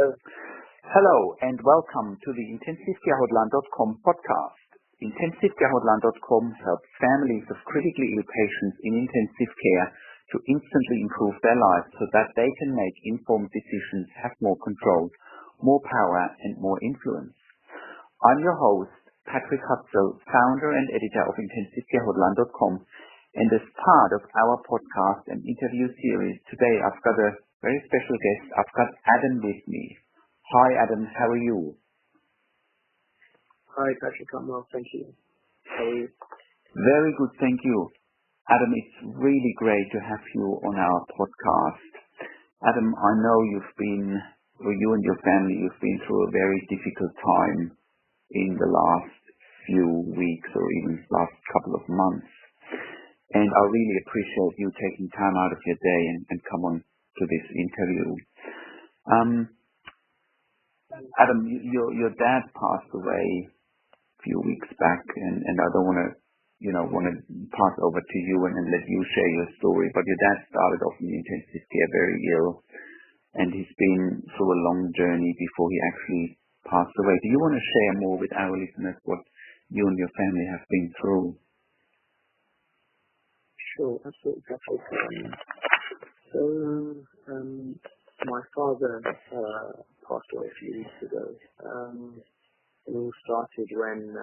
Hello. Hello and welcome to the IntensivCareHotline.com podcast. IntensivCareHotline.com helps families of critically ill patients in intensive care to instantly improve their lives so that they can make informed decisions, have more control, more power and more influence. I'm your host, Patrick Hutzel, founder and editor of IntensivCareHotline.com, and as part of our podcast and interview series, today I've got a very special guest. I've got Adam with me. Hi Adam, how are you? Hi Patrick, I'm well, thank you. How are you? Very good, thank you. Adam, it's really great to have you on our podcast. Adam, I know you and your family, you've been through a very difficult time in the last few weeks or even last couple of months. And I really appreciate you taking time out of your day and come on to this interview. Adam, your dad passed away a few weeks back, and I don't want to pass over to you and let you share your story. But your dad started off in intensive care very ill, and he's been through a long journey before he actually passed away. Do you want to share more with our listeners what you and your family have been through? Sure, absolutely, Patrick. My father passed away a few weeks ago. It all started when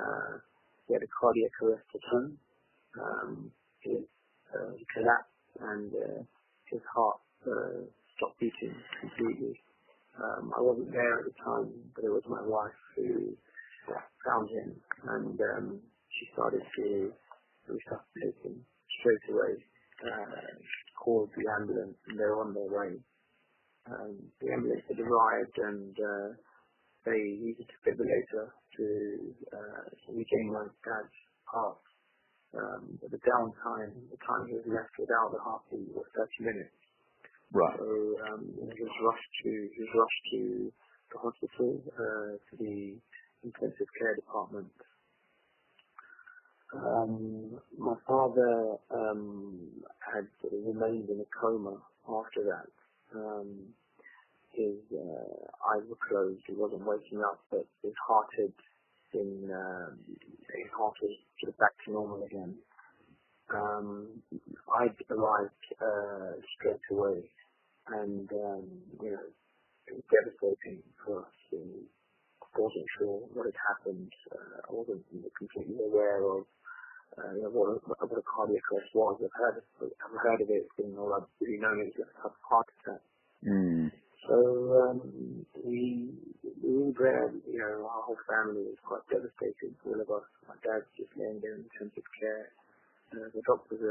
he had a cardiac arrest at home. He collapsed and his heart stopped beating completely. I wasn't there at the time, but it was my wife who found him, and she started to resuscitate him straight away. Called the ambulance, and they were on their way. The ambulance had arrived, and they used a defibrillator to regain my dad's heart. But the downtime, the time he was left without the heartbeat, was 30 minutes. Right. So he was rushed to the hospital, to the intensive care department. My father had remained in a coma after that. His eyes were closed. He wasn't waking up, but his heart was sort of back to normal again. I arrived straight away, and it was devastating for us. I wasn't sure what had happened. I wasn't completely aware of what a cardiac arrest was. I've heard of it. All I've really known is a heart attack. Mm. So we were there. Our whole family was quite devastated. All of us. My dad's just laying there in intensive care. The doctors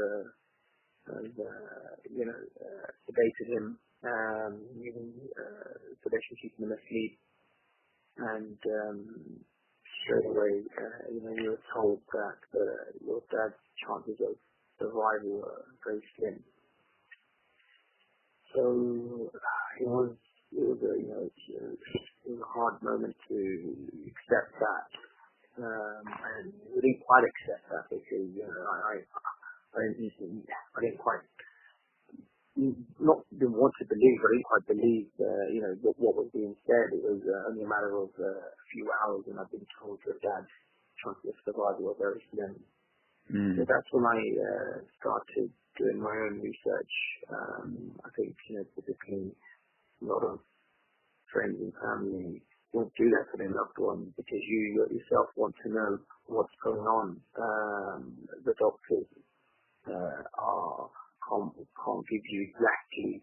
sedated him, using sedation keeping him asleep, and straight away, we were told that your dad's chances of survival were very slim. So it was a hard moment to accept that, and we didn't quite accept that because I didn't quite didn't want to believe, but I didn't quite believe what was being said. It was only a matter of a few hours, and I've been told your dad's chances of survival were very slim. So that's when I started doing my own research. I think typically a lot of friends and family won't do that for their loved ones because you yourself want to know what's going on. The doctors can't give you exactly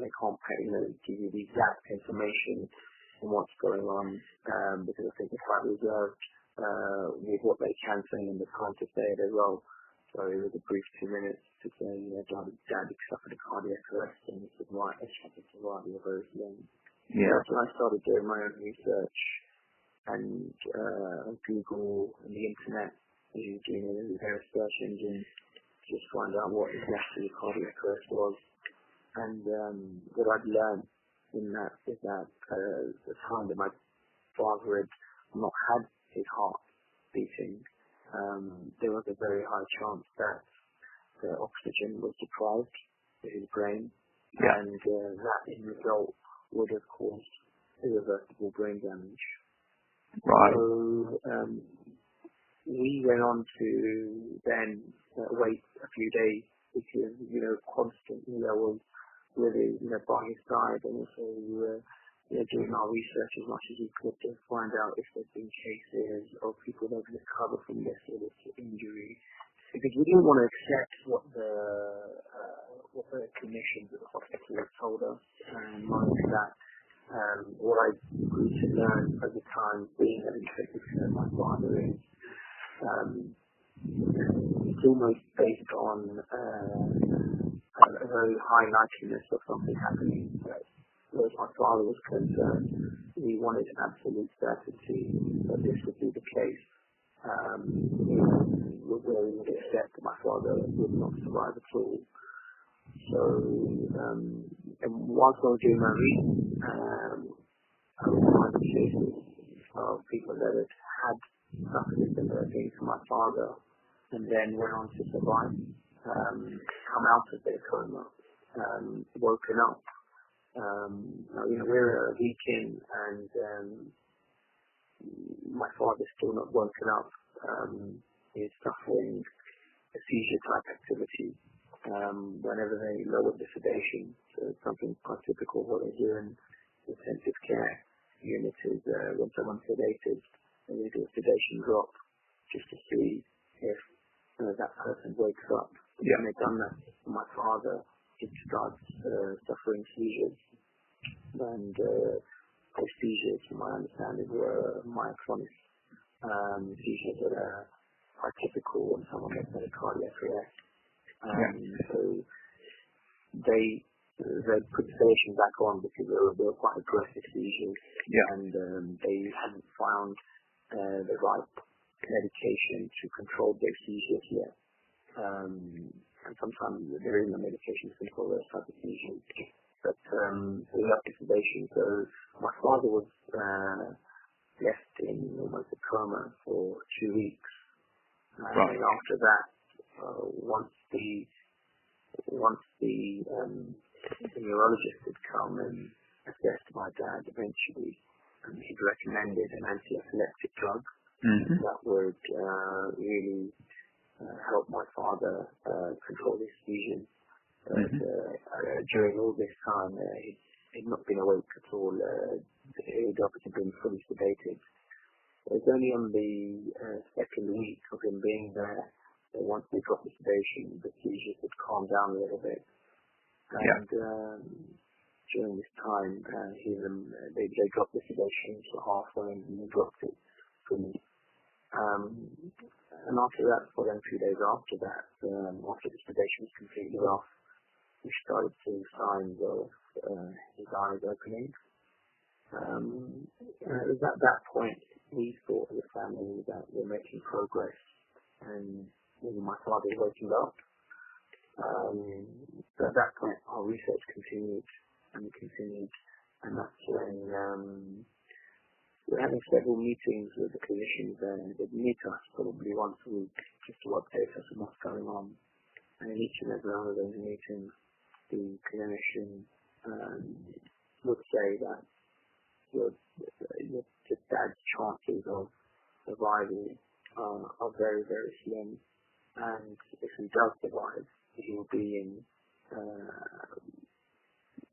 they can't give you the exact information on what's going on because I think they're quite reserved with what they can say and the time to say it as well. So it was a brief 2 minutes to say, Dad suffered a cardiac arrest and this is why I suffered survival of very young. Yeah. That's when I started doing my own research and on Google and the internet, as you're doing various search engines, just find out what exactly cardiac arrest was. And what I'd learned in that is that the time that my father had not had his heart beating, there was a very high chance that the oxygen was deprived to his brain, and that in result would have caused irreversible brain damage. Right. So we went on to then wait a few days because, constantly I was really, by his side, and also we were doing our research as much as we could to find out if there's been cases of people that have recovered from this sort of injury. Because we didn't want to accept what the clinicians at the hospital had told us, and knowing that what I grew to learn at the time, being an intensive care of my father, is it's almost based on a very high likeliness of something happening. But as my father was concerned, we wanted absolute certainty that this would be the case. Where we would accept that my father would not survive at all. So, and whilst I was doing my reading, I was finding cases of people that had suffered similar things to my father and then went on to survive, come out of their coma, woken up. We're a week in and my father's still not woken up. He's suffering a seizure-type activity whenever they lower the sedation. So it's something quite typical what they do in intensive care unit is when someone's sedated, they do a sedation drop just to see if that person wakes up. Yeah. And they've done that for my father. He starts suffering seizures. And those seizures, from my understanding, were myoclonic seizures that are quite typical when someone gets a cardiac arrest. So they put the sedation back on because they were quite aggressive seizures, and they hadn't found the right medication to control their seizures yet. And sometimes there isn't a medication to control those type of seizures. But we left the sedation. So my father was left in almost a coma for 2 weeks. And after that, once the neurologist had come and assessed my dad, eventually he'd recommended an anti-epileptic drug that would really help my father control his seizures. During all this time, he'd not been awake at all. He'd obviously been fully sedated. It was only on the second week of him being there that once they dropped the sedation, the seizures had calmed down a little bit. And during this time, they dropped the sedation to halfway and they dropped it fully. And after that, for then 2 days after that, after the sedation was completely off, we started seeing signs of his eyes opening. It was at that point we thought as a family that we're making progress and my father was waking up. So at that point our research continued, and that's when we're having several meetings with the clinicians there. They'd meet us probably once a week just to update us on what's going on. And in each and every one of those meetings, the clinician would say that your dad's chances of survival are very, very slim. And if he does survive, he will be in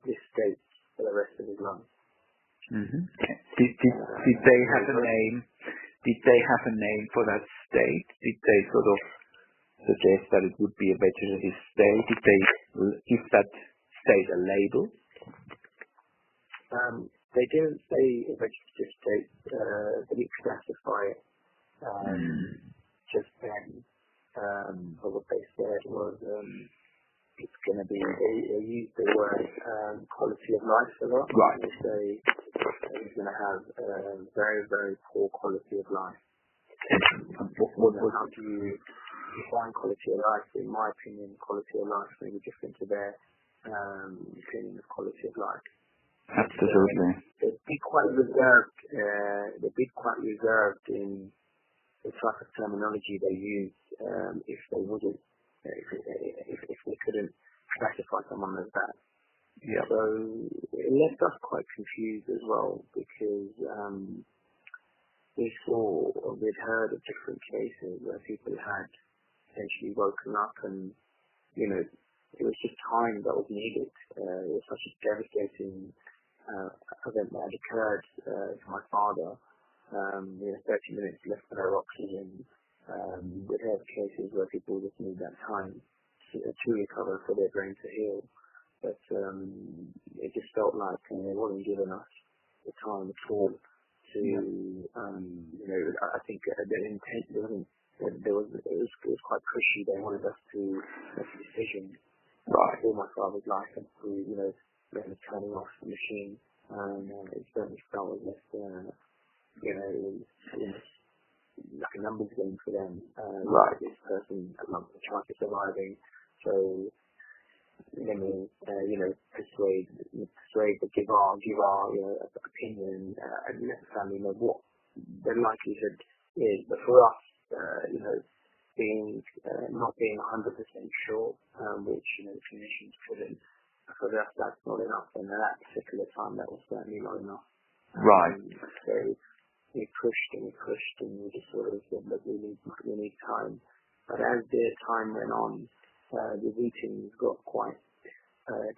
this state for the rest of his life. Did they have a name? Did they have a name for that state? Did they sort of suggest that it would be a vegetative state? Did they give that state a label? They didn't say a vegetative state. They didn't specify it just then. But what they said was it's going to be, they used the word quality of life a lot. Right. They say he's going to have a very, very poor quality of life. How do you define quality of life? In my opinion, quality of life may be different to their opinion of quality of life. Absolutely. They'd be quite reserved. In the type of terminology they use if they wouldn't, if they couldn't classify someone as that. Yeah. So it left left us quite confused as well because we'd heard of different cases where people had essentially woken up and, it was just time that was needed. It was such a devastating event that had occurred to my father. 30 minutes left for their oxygen. We'd heard cases where people just need that time to recover for their brain to heal. But it just felt like they wasn't giving us the time at all to, I think the intent wasn't, it was quite pushy. They wanted us to make a decision for my father's life and to, turning off the machine. And it certainly felt as if, it was like a numbers game for them. This person, trying to surviving. So, let me, persuade the give our, opinion, and let the family know what the likelihood is. But for us, not being 100% sure, which, the clinicians couldn't, for us, that's not enough. And at that particular time, that was certainly not enough. So we pushed and we just sort of said, look, we need time. But as the time went on, the meetings got quite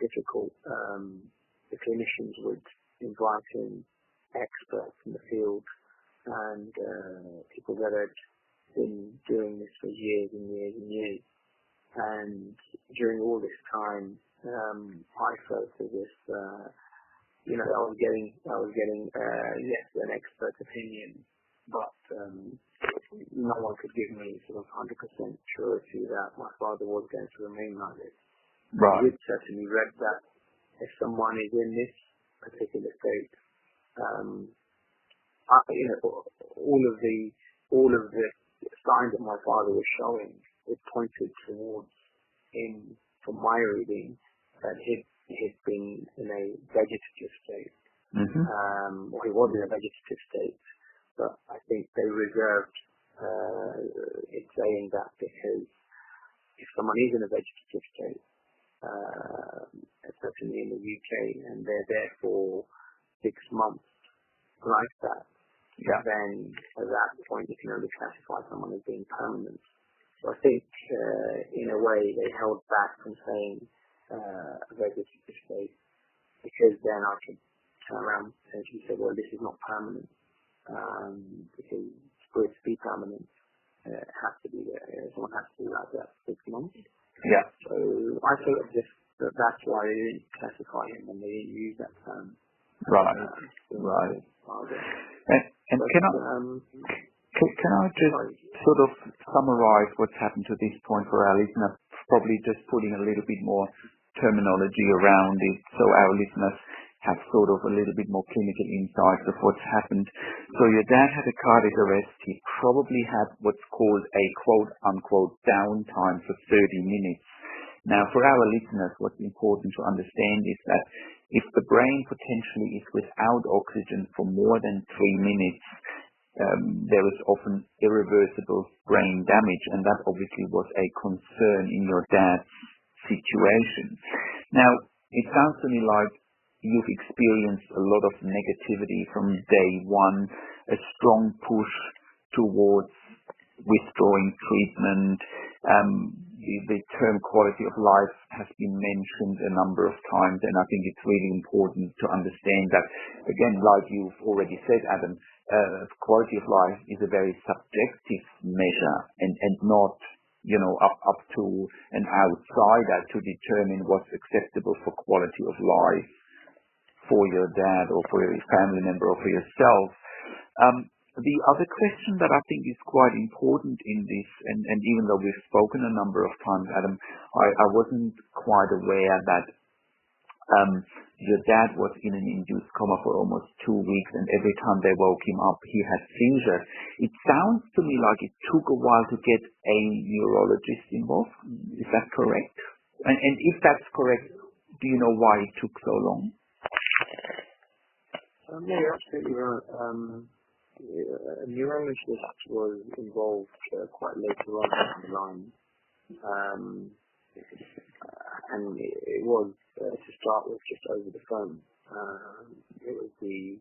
difficult. The clinicians would invite in experts in the field and people that had been doing this for years and years and years. And during all this time, I felt as if, I was getting yes, an expert opinion, but no one could give me sort of 100% surety that my father was going to remain like this. I would certainly read that if someone is in this particular state, all of the signs that my father was showing, it pointed towards him, from my reading, that he'd been in a vegetative state. Or he was in a vegetative state, but I think they reserved it saying that because if someone is in a vegetative state, certainly in the UK, and they're there for 6 months like that, then at that point you can only classify someone as being permanent. So I think in a way they held back from saying a vegetative state, because then I could turn around and essentially say, well, this is not permanent, because for it to be permanent, it has to be there. Someone has to be like that 6 months. So I thought that's why they didn't classify him and they didn't use that term. And can I just sort of summarize what's happened to this point for our listeners, probably just putting a little bit more terminology around it so our listeners have sort of a little bit more clinical insights of what's happened. So your dad had a cardiac arrest. He probably had what's called a quote-unquote downtime for 30 minutes. Now, for our listeners, what's important to understand is that if the brain potentially is without oxygen for more than 3 minutes, there is often irreversible brain damage, and that obviously was a concern in your dad's situation. Now, it sounds to me like you've experienced a lot of negativity from day one, a strong push towards withdrawing treatment. The term quality of life has been mentioned a number of times, and I think it's really important to understand that, again, like you've already said, Adam, quality of life is a very subjective measure and not, up to an outsider to determine what's acceptable for quality of life for your dad or for your family member or for yourself. The other question that I think is quite important in this, and even though we've spoken a number of times, Adam, I wasn't quite aware that your dad was in an induced coma for almost 2 weeks, and every time they woke him up, he had seizures. It sounds to me like it took a while to get a neurologist involved. Is that correct? And if that's correct, do you know why it took so long? No, you're absolutely right. A neurologist was involved quite later on in the line. and it was to start with just over the phone. It was the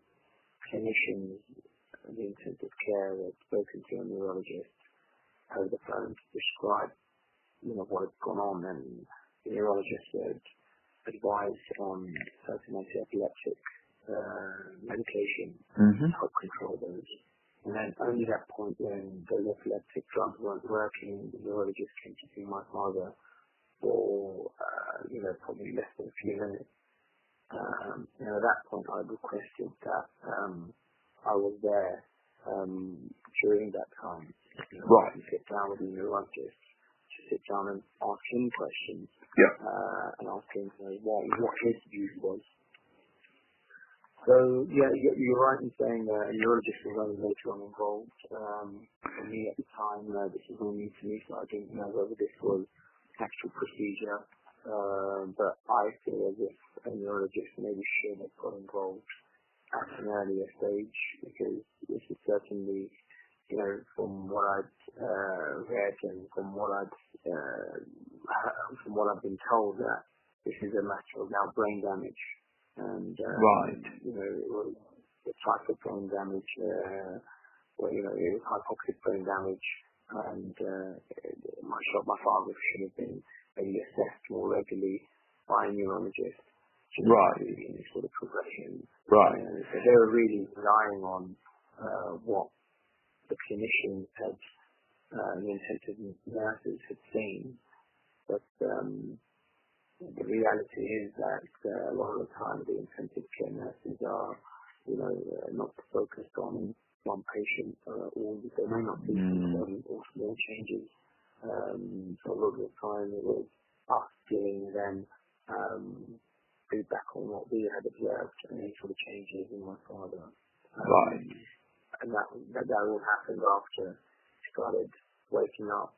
clinicians, the intensive care that had spoken to a neurologist over the phone to describe, what had gone on, and the neurologist had advised on certain anti-epileptic medication to help control those. And then only that point when those epileptic drugs weren't working, the neurologist came to see my father for, probably less than a few minutes. At that point I requested that I was there during that time. Right. To sit down with the neurologist, to sit down and ask him questions. Yeah. And ask him what his view was. So, yeah, you're right in saying that a neurologist was only later on involved. For me at the time, this was all new to me, so I didn't know whether this was actual procedure. But I feel as if a neurologist maybe should have got involved at an earlier stage, because this is certainly, from what I'd read and from what I've been told, that this is a matter of now brain damage. And, right. It was the type of brain damage where, it was hypoxic brain damage, and my father should have been maybe assessed more regularly by a neurologist to see any sort of progression. Right. So they were really relying on what the clinicians had, the intensive nurses had seen, but the reality is that a lot of the time the intensive care nurses are, not focused on one patient, or they may not be concerned or small changes. So a lot of the time it was us giving them feedback on what we had observed and any sort of changes in my father. Right. And that all happened after he started waking up.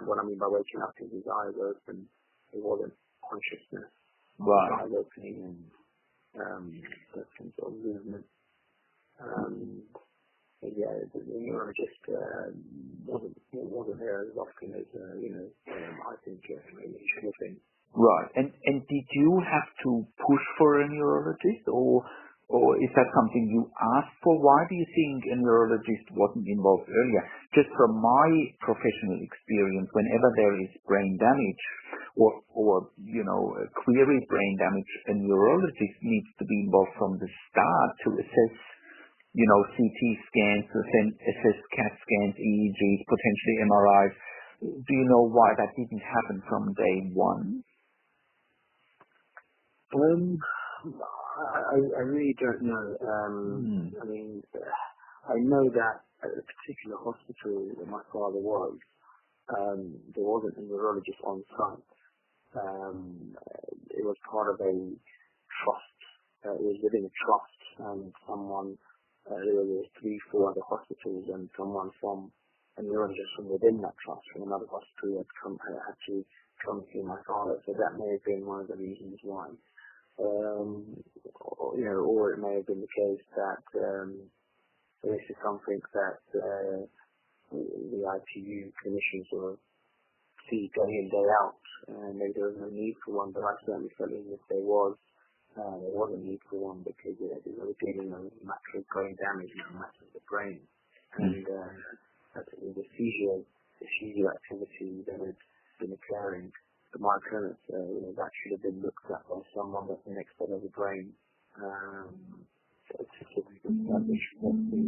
What I mean by waking up is his eyes open. It wasn't consciousness. Right. His eyes opening and some sort of movement. The neurologist wasn't there as often as I think maybe it should have been. Right. And did you have to push for a neurologist, or is that something you asked for? Why do you think a neurologist wasn't involved earlier? Just from my professional experience, whenever there is brain damage or query brain damage, a neurologist needs to be involved from the start to assess, CT scans, to assess CAT scans, EEGs, potentially MRIs. Do you know why that didn't happen from day one? I really don't know. I mean, I know that at a particular hospital that my father was, there wasn't a neurologist on site. It was part of a trust. It was within a trust, and there were 3-4 other hospitals, and someone from a neurologist from within that trust, from another hospital, had to come see my father. So that may have been one of the reasons why. Or it may have been the case that this is something that the ICU clinicians will see day in, day out, and maybe there was no need for one, but I certainly felt as if there was a need for one, because they were dealing with a matter of brain damage, not a matter of the brain. And the seizure activity that had been occurring, the myoclonus, that should have been looked at by someone that's an expert of the brain, to establish what the